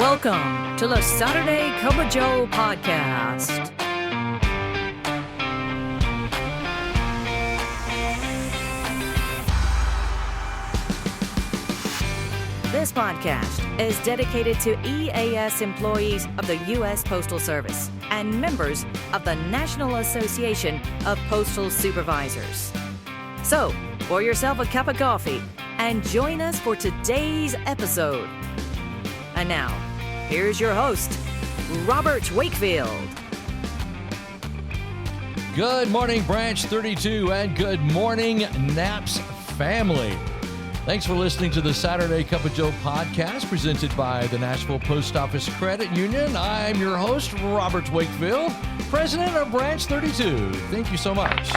Welcome to the Saturday Cup of Joe podcast. This podcast is dedicated to EAS employees of the U.S. Postal Service and members of the National Association of Postal Supervisors. So, pour yourself a cup of coffee and join us for today's episode. And now, here's your host, Robert Wakefield. Good morning, Branch 32, and good morning, NAPS family. Thanks for listening to the Saturday Cup of Joe podcast presented by the Nashville Post Office Credit Union. I'm your host, Robert Wakefield, president of Branch 32. Thank you so much.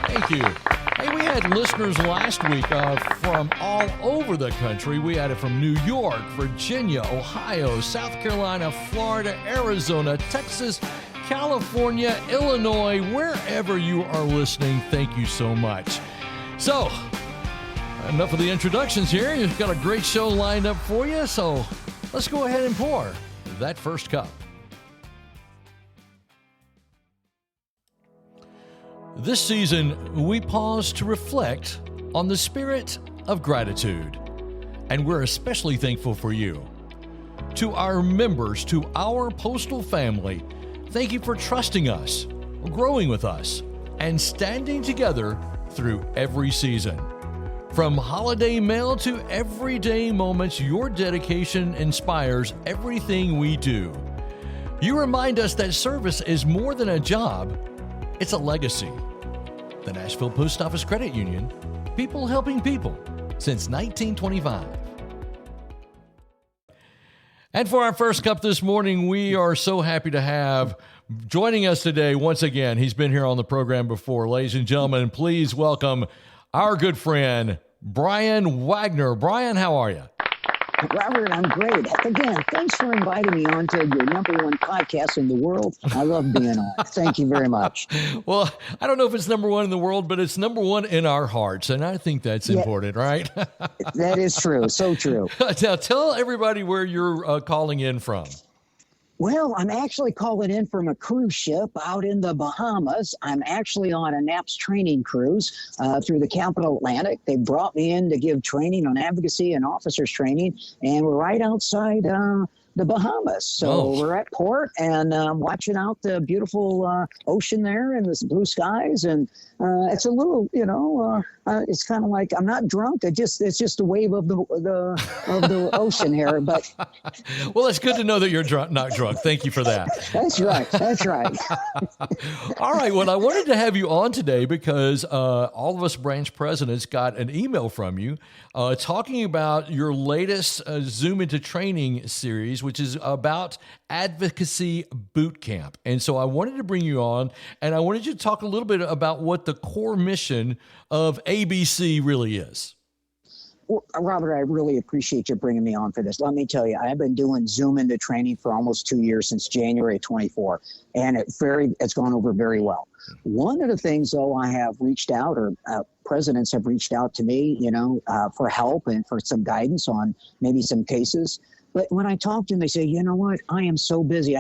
Thank you. Hey, we had listeners last week from all over the country. We had it from New York, Virginia, Ohio, South Carolina, Florida, Arizona, Texas, California, Illinois, wherever you are listening. Thank you so much. So, enough of the introductions here. You've got a great show lined up for you, so let's go ahead and pour that first cup. This season, we pause to reflect on the spirit of gratitude, and we're especially thankful for you. To our members, to our postal family, thank you for trusting us, growing with us, and standing together through every season. From holiday mail to everyday moments, your dedication inspires everything we do. You remind us that service is more than a job, it's a legacy. The Nashville Post Office Credit Union, people helping people since 1925. And for our first cup this morning, we are so happy to have joining us today once again. He's been here on the program before. Ladies and gentlemen, please welcome our good friend, Brian Wagner. Brian, how are you? Robert, I'm great. Again, thanks for inviting me on to your number one podcast in the world. I love being on. Thank you very much. Well, I don't know if it's number one in the world, but it's number one in our hearts, and I think that's important, right? That is true. So true. Now, tell everybody where you're calling in from. Well, I'm actually calling in from a cruise ship out in the Bahamas. I'm actually on a NAPS training cruise through the Capital Atlantic. They brought me in to give training on advocacy and officers training, and we're right outside the Bahamas. So we're at port and watching out the beautiful ocean there and the blue skies. And it's a little, it's kind of like I'm not drunk. It's just a wave of the ocean here. But well, it's good to know that you're not drunk. Thank you for that. That's right. That's right. All right. Well, I wanted to have you on today because all of us branch presidents got an email from you talking about your latest Zoom into Training series, which is about Advocacy Boot Camp. And so I wanted to bring you on, and I wanted you to talk a little bit about what the core mission of ABC really is. Well, Robert, I really appreciate you bringing me on for this. Let me tell you, I've been doing Zoom into Training for almost 2 years, since January 24, and it's gone over very well. One of the things, though, I have reached out, or presidents have reached out to me, for help and for some guidance on maybe some cases. But when I talk to them, they say, you know what, I am so busy.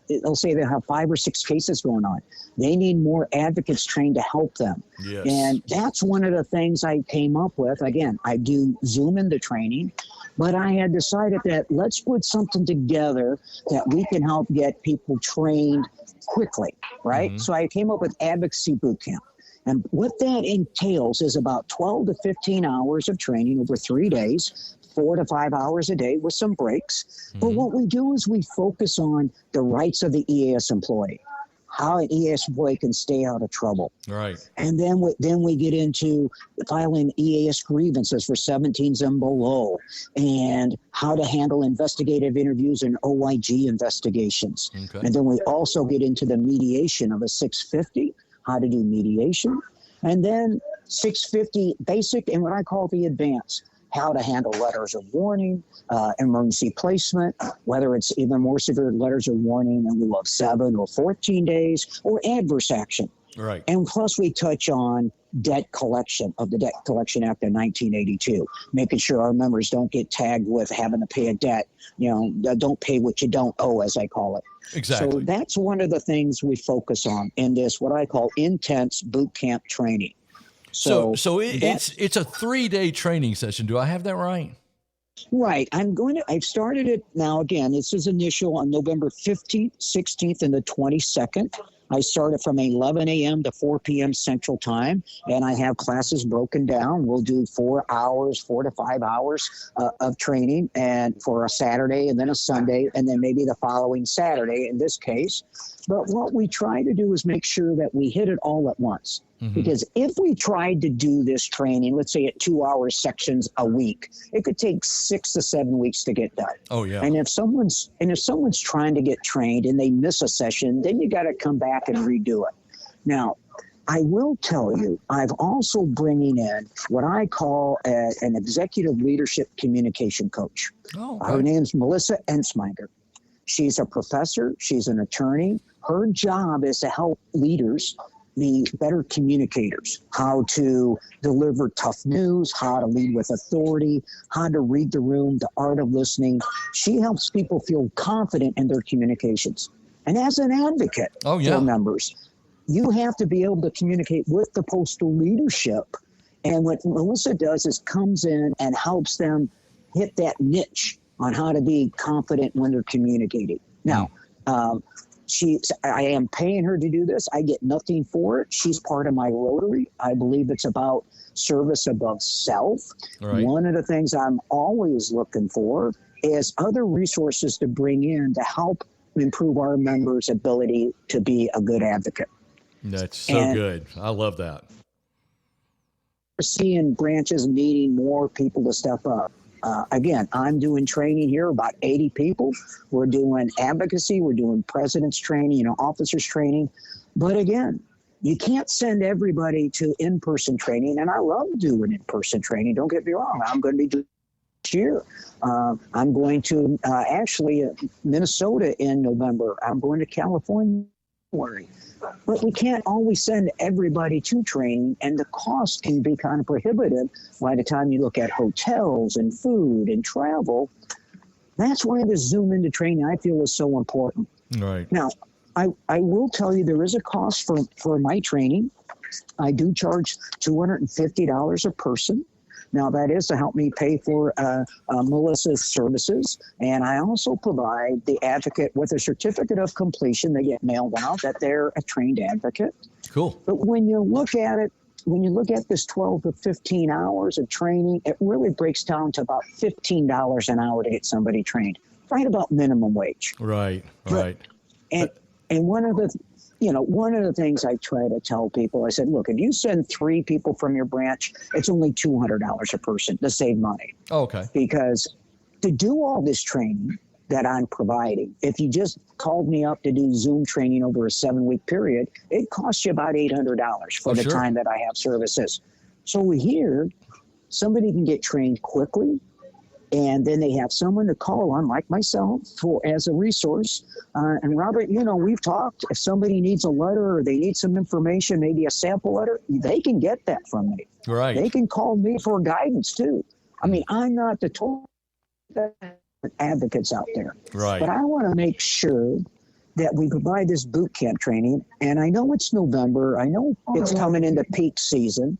They'll say they have 5 or 6 cases going on. They need more advocates trained to help them. Yes. And that's one of the things I came up with. Again, I do Zoom into Training, but I had decided that let's put something together that we can help get people trained quickly, right? Mm-hmm. So I came up with Advocacy Boot Camp. And what that entails is about 12 to 15 hours of training over 3 days, 4 to 5 hours a day with some breaks. Mm-hmm. But what we do is we focus on the rights of the EAS employee, how an EAS employee can stay out of trouble. Right. And then we get into filing EAS grievances for 17s and below, and how to handle investigative interviews and OIG investigations. Okay. And then we also get into the mediation of a 650, how to do mediation. And then 650 basic and what I call the advanced, how to handle letters of warning, emergency placement, whether it's even more severe letters of warning in lieu of 7 or 14 days, or adverse action. Right. And plus we touch on debt collection of the Debt Collection Act of 1982, making sure our members don't get tagged with having to pay a debt, don't pay what you don't owe, as I call it. Exactly. So that's one of the things we focus on in this, what I call intense boot camp training. So it's a 3-day training session. Do I have that right? Right. I've started it now. Again, this is initial on November 15th, 16th, and the 22nd. I started from 11 a.m. to 4 p.m. Central Time, and I have classes broken down. We'll do 4 to 5 hours of training, and for a Saturday and then a Sunday, and then maybe the following Saturday in this case. But what we try to do is make sure that we hit it all at once. Mm-hmm. Because if we tried to do this training, let's say at 2-hour sections a week, it could take 6 to 7 weeks to get done. Oh yeah. And if someone's trying to get trained and they miss a session, then you got to come back and redo it. Now, I will tell you, I've also bringing in what I call an executive leadership communication coach. Oh, okay. Her name's Melissa Ensminger. She's a professor. She's an attorney. Her job is to help leaders be better communicators, how to deliver tough news, how to lead with authority, how to read the room, the art of listening. She helps people feel confident in their communications. And as an advocate for members, you have to be able to communicate with the postal leadership. And what Melissa does is comes in and helps them hit that niche on how to be confident when they're communicating. Now, I am paying her to do this. I get nothing for it. She's part of my Rotary. I believe it's about service above self. Right. One of the things I'm always looking for is other resources to bring in to help improve our members' ability to be a good advocate. That's so good. I love that. We're seeing branches needing more people to step up. Again, I'm doing training here, about 80 people. We're doing advocacy. We're doing president's training, officers training. But again, you can't send everybody to in-person training. And I love doing in-person training. Don't get me wrong. I'm going to be doing this year. I'm going to Minnesota in November. I'm going to California in January. But we can't always send everybody to training, and the cost can be kind of prohibitive by the time you look at hotels and food and travel. That's why the Zoom into training, I feel, is so important. Right. Now, I will tell you there is a cost for my training. I do charge $250 a person. Now, that is to help me pay for Melissa's services. And I also provide the advocate with a certificate of completion. They get mailed out that they're a trained advocate. Cool. But when you look at it, when you look at this 12 to 15 hours of training, it really breaks down to about $15 an hour to get somebody trained, right about minimum wage. Right. And one of the things I try to tell people, I said, look, if you send 3 people from your branch, it's only $200 a person to save money. Oh, okay. Because to do all this training that I'm providing, if you just called me up to do Zoom training over a 7-week period, it costs you about $800 for the time that I have services. So here, somebody can get trained quickly, and then they have someone to call on, like myself, as a resource. And Robert, we've talked. If somebody needs a letter or they need some information, maybe a sample letter, they can get that from me. Right. They can call me for guidance too. I mean, I'm not the total advocates out there. Right. But I want to make sure that we provide this boot camp training. And I know it's November. I know it's coming into peak season.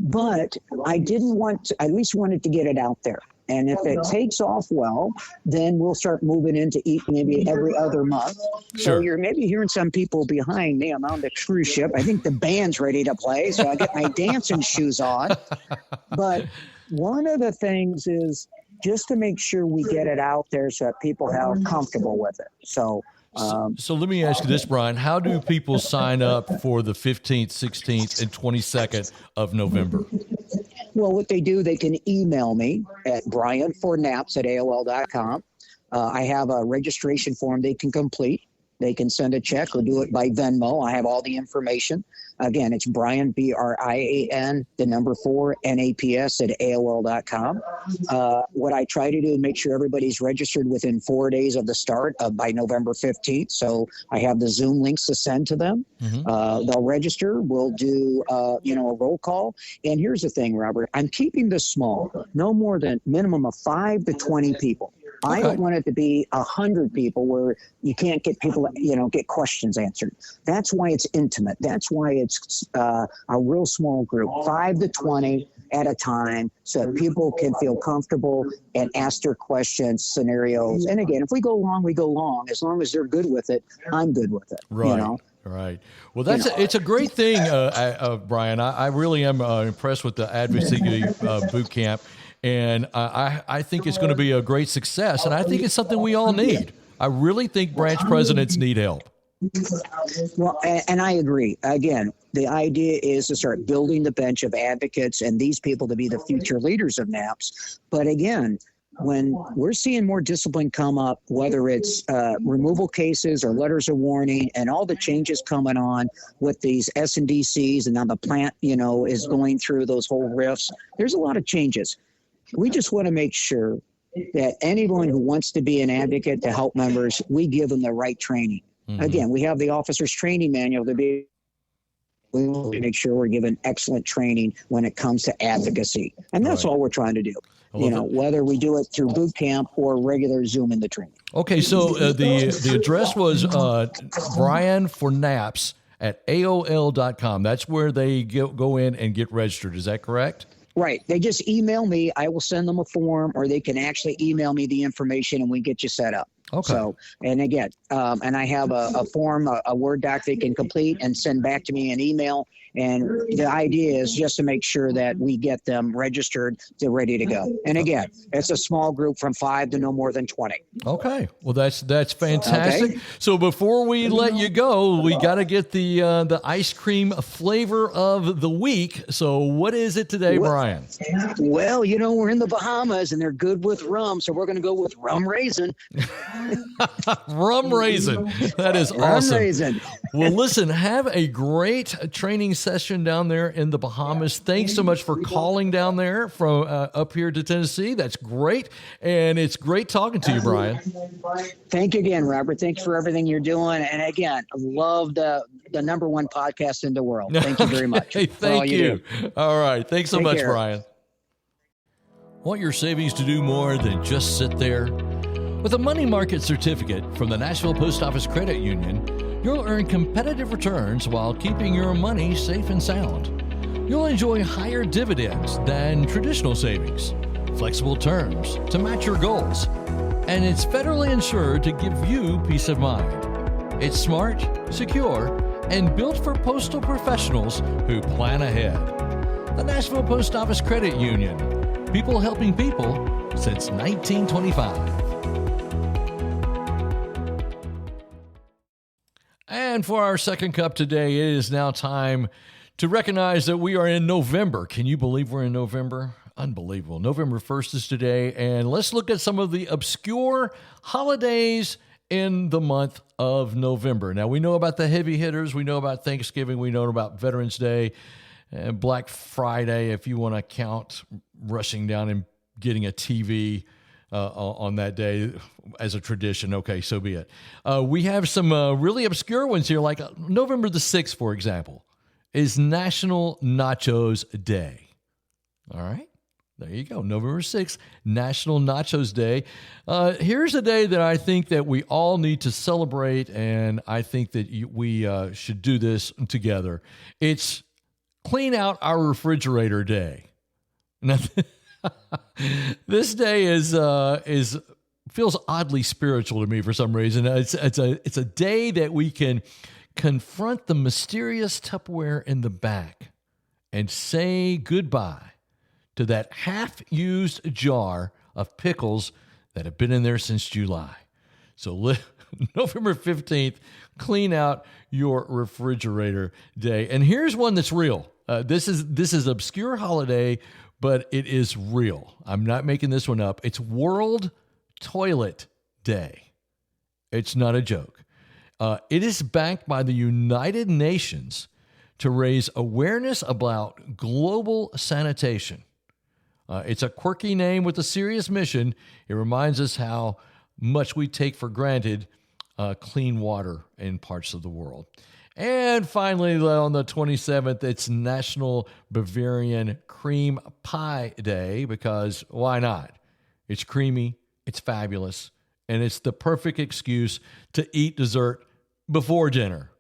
But I at least wanted to get it out there. And if it takes off well, then we'll start moving into maybe every other month. Sure. So you're maybe hearing some people behind me. I'm on the cruise ship. I think the band's ready to play, so I get my dancing shoes on. But one of the things is just to make sure we get it out there so that people are comfortable with it. So let me ask you this, Brian. How do people sign up for the 15th, 16th, and 22nd of November? Well, what they do, they can email me at brianfornaps@aol.com. I have a registration form they can complete. they can send a check or do it by Venmo. I have all the information. Again, it's Brian, Brian, the number 4, NAPS at AOL.com. What I try to do is make sure everybody's registered within 4 days of the start by November 15th. So I have the Zoom links to send to them. They'll register. We'll do, a roll call. And here's the thing, Robert, I'm keeping this small, no more than minimum of 5 to 20 people. I don't want it to be 100 people where you can't get people, get questions answered. That's why it's intimate. That's why it's a real small group, 5 to 20 at a time, so that people can feel comfortable and ask their questions, scenarios. And again, if we go long, we go long. As long as they're good with it, I'm good with it. Right. Right. Well, it's a great thing, Brian. I really am impressed with the Advocacy boot camp. And I think it's going to be a great success. And I think it's something we all need. I really think branch presidents need help. Well, and I agree. Again, the idea is to start building the bench of advocates and these people to be the future leaders of NAPS. But again, when we're seeing more discipline come up, whether it's removal cases or letters of warning and all the changes coming on with these S&DCs, and now the plant, is going through those whole rifts, there's a lot of changes. We just want to make sure that anyone who wants to be an advocate to help members, we give them the right training. Again, we have the officer's training manual we will make sure we're given excellent training when it comes to advocacy. And that's all we're trying to do. Whether we do it through boot camp or regular Zoom in the training. Okay, so the address was Brian for NAPS at AOL.com. That's where they go in and get registered. Is that correct? Right. They just email me. I will send them a form, or they can actually email me the information and we get you set up. Okay. So, and again, and I have a form, a Word doc they can complete and send back to me an email. And the idea is just to make sure that we get them registered, they're ready to go. And again, it's a small group from 5 to no more than 20. Okay. Well, that's fantastic. Okay. So before we let you go, we got to get the ice cream flavor of the week. So what is it today, Brian? Well, we're in the Bahamas and they're good with rum. So we're going to go with rum raisin. Rum raisin. That is awesome. Rum raisin. Well, listen, have a great training session down there in the Bahamas. Thanks so much for calling down there from up here to Tennessee. That's great. And it's great talking to you, Brian. Thank you again, Robert. Thanks for everything you're doing. And again, love the number one podcast in the world. Thank you very much. Hey, thank you. All right. Thanks so much, care. Brian. Want your savings to do more than just sit there? With a money market certificate from the Nashville Post Office Credit Union, you'll earn competitive returns while keeping your money safe and sound. You'll enjoy higher dividends than traditional savings, flexible terms to match your goals, and it's federally insured to give you peace of mind. It's smart, secure, and built for postal professionals who plan ahead. The Nashville Post Office Credit Union. People helping people since 1925. And for our second cup today, it is now time to recognize that we are in November. Can you believe we're in November? Unbelievable. November 1st is today, and let's look at some of the obscure holidays in the month of November. Now, we know about the heavy hitters. We know about Thanksgiving. We know about Veterans Day and Black Friday, if you want to count rushing down and getting a TV on that day as a tradition. Okay, so be it. We have some really obscure ones here, like November the 6th, for example, is National Nachos Day. All right, there you go. November 6th, National Nachos Day. Here's a day that I think that we all need to celebrate, and I think that we should do this together. It's Clean Out Our Refrigerator Day. Now, this day feels oddly spiritual to me for some reason. It's a day that we can confront the mysterious Tupperware in the back and say goodbye to that half-used jar of pickles that have been in there since July. So November 15th, Clean Out Your Refrigerator Day. And here's one that's real. This is obscure holiday, but it is real. I'm not making this one up. It's World Toilet Day. It's not a joke. It is backed by the United Nations to raise awareness about global sanitation. It's a quirky name with a serious mission. It reminds us how much we take for granted clean water in parts of the world. And finally, on the 27th, it's National Bavarian Cream Pie Day, because why not? It's creamy, it's fabulous, and it's the perfect excuse to eat dessert before dinner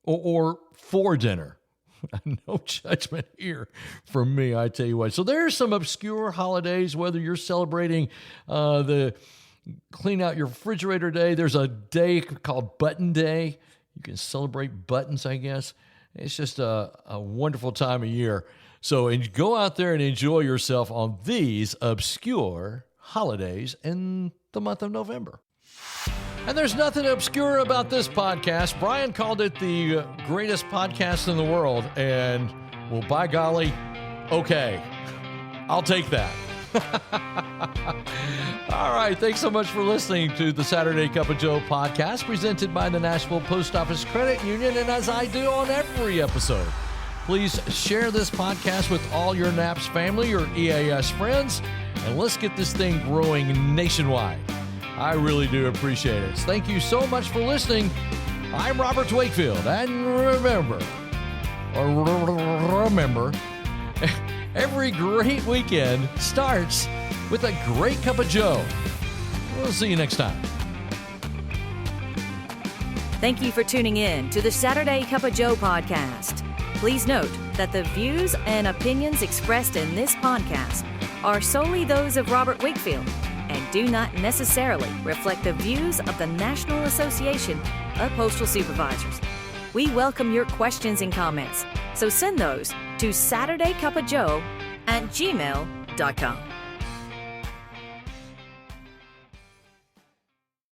or for dinner. No judgment here from me, I tell you what. So there's some obscure holidays, whether you're celebrating the Clean Out Your Refrigerator Day. There's a day called Button Day. You can celebrate buttons, I guess. It's just a wonderful time of year. So go out there and enjoy yourself on these obscure holidays in the month of November. And there's nothing obscure about this podcast. Brian called it the greatest podcast in the world. And, well, by golly, okay, I'll take that. All right. Thanks so much for listening to the Saturday Cup of Joe podcast presented by the Nashville Post Office Credit Union. And as I do on every episode, please share this podcast with all your NAPS family or EAS friends. And let's get this thing growing nationwide. I really do appreciate it. Thank you so much for listening. I'm Robert Wakefield. And remember, every great weekend starts with a great cup of Joe. We'll see you next time. Thank you for tuning in to the Saturday Cup of Joe podcast. Please note that the views and opinions expressed in this podcast are solely those of Robert Wakefield and do not necessarily reflect the views of the National Association of Postal Supervisors. We welcome your questions and comments, so send those to SaturdayCupofJoe@gmail.com.